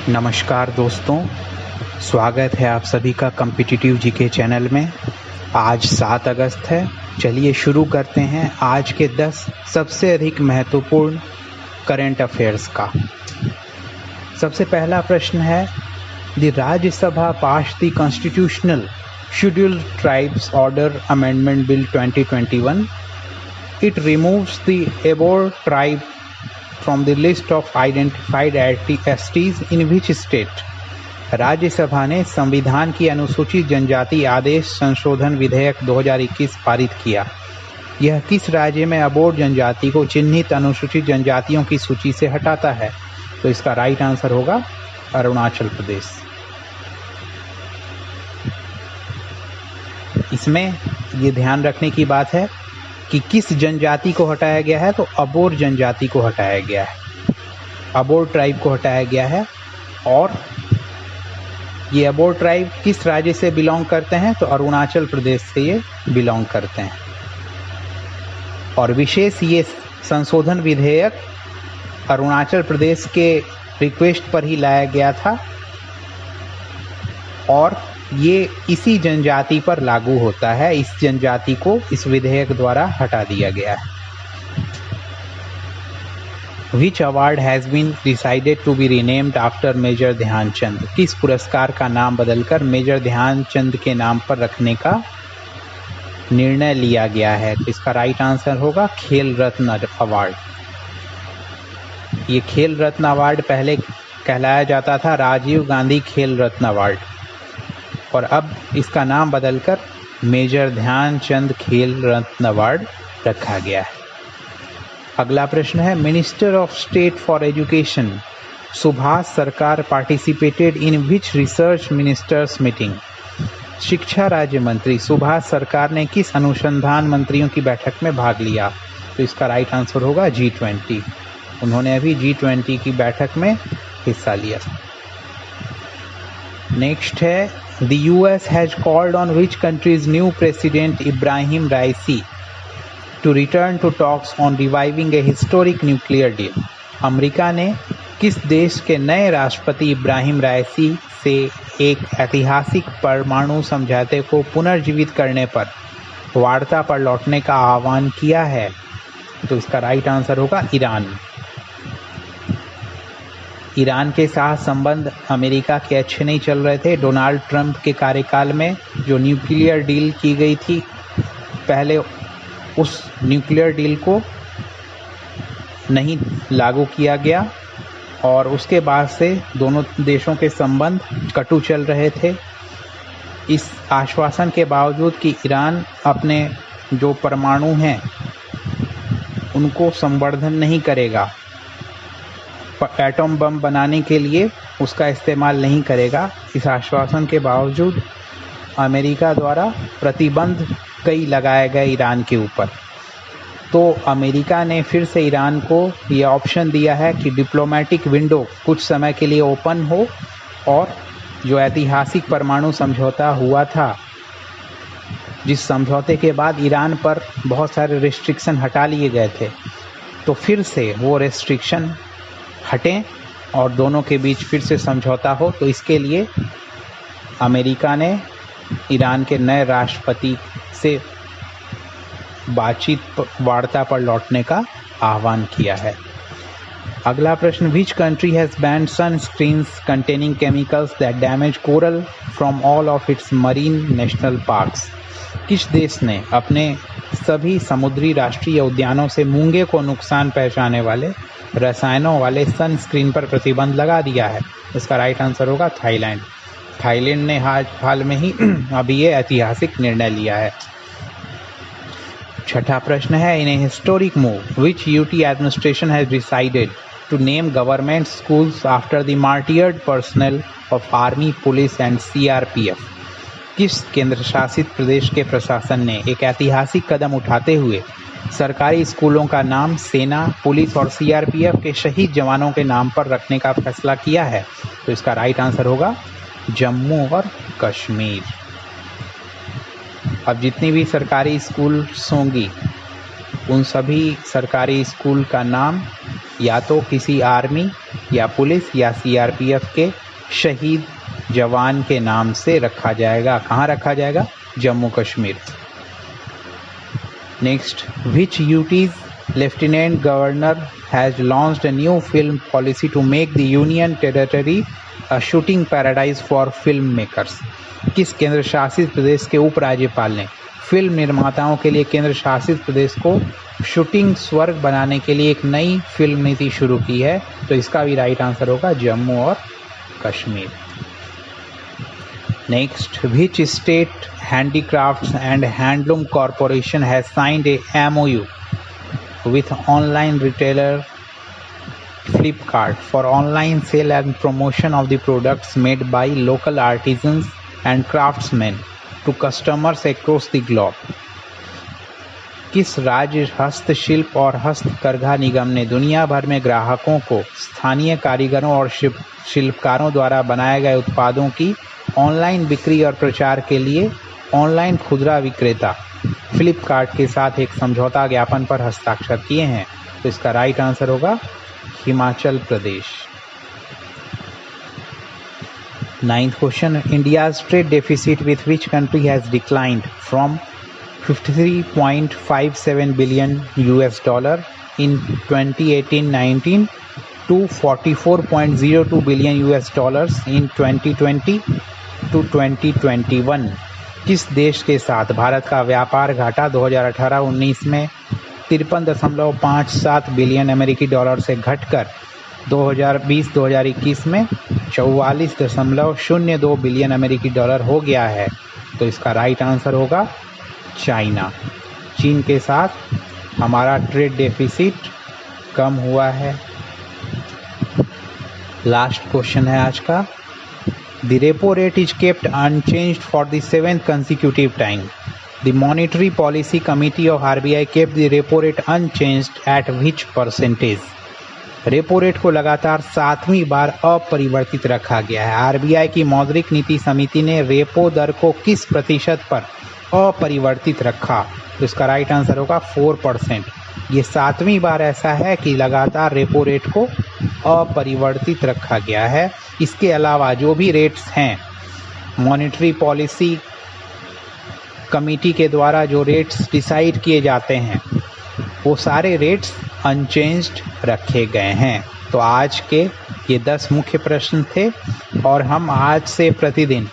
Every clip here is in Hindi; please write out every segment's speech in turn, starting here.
नमस्कार दोस्तों, स्वागत है आप सभी का कॉम्पिटिटिव जीके चैनल में। आज 7 अगस्त है। चलिए शुरू करते हैं आज के 10 सबसे अधिक महत्वपूर्ण करंट अफेयर्स का। सबसे पहला प्रश्न है, the Rajya Sabha pass the constitutional scheduled tribes order amendment bill 2021। It removes the Abor tribe from the list of identified STs in which state? Rajya Sabha ने संविधान की अनुसूचित जनजाति आदेश संशोधन विधेयक 2021 पारित किया। यह किस राज्य में अबोर जनजाति को चिन्हित अनुसूचित जनजातियों की सूची से हटाता है? तो इसका राइट आंसर होगा अरुणाचल प्रदेश। इसमें ये ध्यान रखने की बात है कि किस जनजाति को हटाया गया है, तो अबोर जनजाति को हटाया गया है, अबोर ट्राइब को हटाया गया है। और ये अबोर ट्राइब किस राज्य से बिलोंग करते हैं? तो अरुणाचल प्रदेश से ये बिलोंग करते हैं। और विशेष ये संशोधन विधेयक अरुणाचल प्रदेश के रिक्वेस्ट पर ही लाया गया था और ये इसी जनजाति पर लागू होता है। इस जनजाति को इस विधेयक द्वारा हटा दिया गया है। Which award has been decided to be renamed after Major Dhyan Chand? किस पुरस्कार का नाम बदलकर मेजर ध्यानचंद के नाम पर रखने का निर्णय लिया गया है? तो इसका राइट आंसर होगा खेल रत्न अवार्ड। ये खेल रत्न अवार्ड पहले कहलाया जाता था राजीव गांधी खेल रत्न अवार्ड, और अब इसका नाम बदलकर मेजर ध्यानचंद खेल रत्न अवार्ड रखा गया है। अगला प्रश्न है, minister of state for education Subhas Sarkar participated in which research ministers meeting? शिक्षा राज्य मंत्री सुभाष सरकार ने किस अनुसंधान मंत्रियों की बैठक में भाग लिया? तो इसका राइट आंसर होगा G20। उन्होंने अभी G20 की बैठक में हिस्सा लिया। नेक्स्ट है, The US has called on which country's new president Ibrahim Raisi to return to talks on reviving a historic nuclear deal? America ने किस देश के नए राष्ट्रपति इब्राहिम राइसी से एक ऐतिहासिक परमाणु समझौते को पुनर्जीवित करने पर वार्ता पर लौटने का आह्वान किया है? तो इसका राइट आंसर होगा ईरान। ईरान के साथ संबंध अमेरिका के अच्छे नहीं चल रहे थे। डोनाल्ड ट्रंप के कार्यकाल में जो न्यूक्लियर डील की गई थी, पहले उस न्यूक्लियर डील को नहीं लागू किया गया और उसके बाद से दोनों देशों के संबंध कटु चल रहे थे। इस आश्वासन के बावजूद कि ईरान अपने जो परमाणु हैं उनको संवर्धन नहीं करेगा, एटम बम बनाने के लिए उसका इस्तेमाल नहीं करेगा, इस आश्वासन के बावजूद अमेरिका द्वारा प्रतिबंध कई लगाए गए ईरान के ऊपर। तो अमेरिका ने फिर से ईरान को ये ऑप्शन दिया है कि डिप्लोमेटिक विंडो कुछ समय के लिए ओपन हो और जो ऐतिहासिक परमाणु समझौता हुआ था, जिस समझौते के बाद ईरान पर बहुत सारे रिस्ट्रिक्शन हटा लिए गए थे, तो फिर से वो रिस्ट्रिक्शन हटें और दोनों के बीच फिर से समझौता हो। तो इसके लिए अमेरिका ने ईरान के नए राष्ट्रपति से बातचीत वार्ता पर लौटने का आह्वान किया है। अगला प्रश्न, which country has band sunscreens containing chemicals that damage coral from all of its marine national parks? किस देश ने अपने सभी समुद्री राष्ट्रीय उद्यानों से मूंगे को नुकसान पहुंचाने वाले रसायनों वाले सनस्क्रीन पर प्रतिबंध लगा दिया है? इसका राइट आंसर होगा थाईलैंड। थाईलैंड ने हाल में ही अभी ये ऐतिहासिक निर्णय लिया है। छठा प्रश्न है, in a historic move which UT administration has decided to name government schools after the martyred personnel of army, police and CRPF? किस केंद्र शासित प्रदेश के प्रशासन ने एक ऐतिहासिक कदम उठाते हुए सरकारी स्कूलों का नाम सेना, पुलिस और CRPF के शहीद जवानों के नाम पर रखने का फैसला किया है? तो इसका राइट आंसर होगा जम्मू और कश्मीर। अब जितनी भी सरकारी स्कूल्स होंगी उन सभी सरकारी स्कूल का नाम या तो किसी आर्मी या पुलिस या सीआरपीएफ के शहीद जवान के नाम से रखा जाएगा। कहाँ रखा जाएगा? Jammu Kashmir. Next, which UTs lieutenant governor has launched a new film policy to make the union territory a shooting paradise for film makers? किस केंद्र शासित प्रदेश के उपराज्यपाल ने फिल्म निर्माताओं के लिए केंद्र शासित प्रदेश को शूटिंग स्वर्ग बनाने के लिए एक नई फिल्म नीति शुरू की है? तो इसका भी राइट आंसर होगा जम्मू और Kashmir. Next, which state handicrafts and handloom corporation has signed A MOU with online retailer Flipkart for online sale and promotion of the products made by local artisans and craftsmen to customers across the globe? किस राज्य हस्तशिल्प और हस्तकरघा निगम ने दुनिया भर में ग्राहकों को स्थानीय कारीगरों और शिल्पकारों द्वारा बनाए गए उत्पादों की ऑनलाइन बिक्री और प्रचार के लिए ऑनलाइन खुदरा विक्रेता फ्लिपकार्ट के साथ एक समझौता ज्ञापन पर हस्ताक्षर किए हैं? तो इसका राइट आंसर होगा Himachal Pradesh. 9th question, India's trade deficit with which country has declined from $53.57 billion in 2018-19 to $44.02 billion in 2020 to 2021? किस देश के साथ भारत का व्यापार घाटा 2018-19 में 53.57 बिलियन अमेरिकी डॉलर से घटकर 2020-2021 में 44.02 बिलियन अमेरिकी डॉलर हो गया है? तो इसका राइट आंसर होगा चाइना। चीन के साथ हमारा ट्रेड डेफिसिट कम हुआ है। लास्ट क्वेश्चन है आज का, The repo rate is kept unchanged for the 7th consecutive time. The Monetary Policy Committee of RBI kept the repo rate unchanged at which percentage? Repo rate को लगातार 7वीं बार अपरिवर्तित रखा गया है। आरबीआई की मौद्रिक नीति समिति ने रेपो दर को किस प्रतिशत पर अपरिवर्तित रखा? तो इसका राइट आंसर होगा 4%। ये 7वीं बार ऐसा है कि लगातार रेपो रेट को अपरिवर्तित रखा गया है। इसके अलावा जो भी रेट्स हैं, मॉनेटरी पॉलिसी कमेटी के द्वारा जो रेट्स डिसाइड किए जाते हैं, वो सारे रेट्स अनचेंज्ड रखे गए हैं। तो आज के ये 10 मुख्य प्रश्न थे और हम आज से प्रतिदिन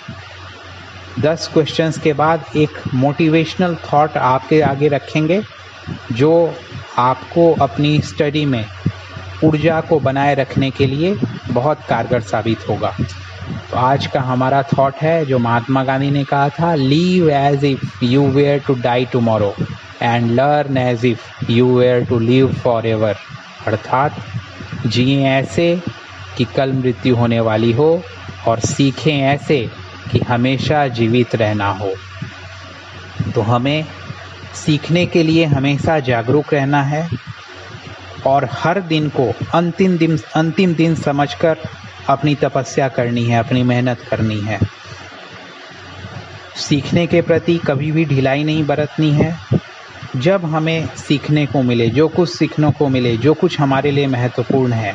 10 क्वेश्चंस के बाद एक मोटिवेशनल थॉट आपके आगे रखेंगे जो आपको अपनी स्टडी में ऊर्जा को बनाए रखने के लिए बहुत कारगर साबित होगा। तो आज का हमारा थॉट है जो महात्मा गांधी ने कहा था, live as if you were to die tomorrow and learn as if you were to live for ever. अर्थात जिए ऐसे कि कल मृत्यु होने वाली हो और सीखें ऐसे कि हमेशा जीवित रहना हो। तो हमें सीखने के लिए हमेशा जागरूक रहना है और हर दिन को अंतिम दिन समझकर अपनी तपस्या करनी है, अपनी मेहनत करनी है। सीखने के प्रति कभी भी ढिलाई नहीं बरतनी है। जब हमें सीखने को मिले, जो कुछ सीखने को मिले, जो कुछ हमारे लिए महत्वपूर्ण है,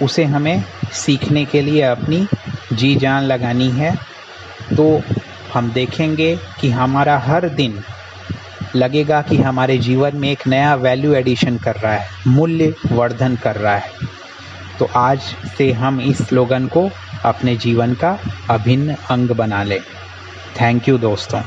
उसे हमें सीखने के लिए अपनी जी जान लगानी है। तो हम देखेंगे कि हमारा हर दिन लगेगा कि हमारे जीवन में एक नया वैल्यू एडिशन कर रहा है, मूल्य वर्धन कर रहा है। तो आज से हम इस स्लोगन को अपने जीवन का अभिन्न अंग बना लें। थैंक यू दोस्तों।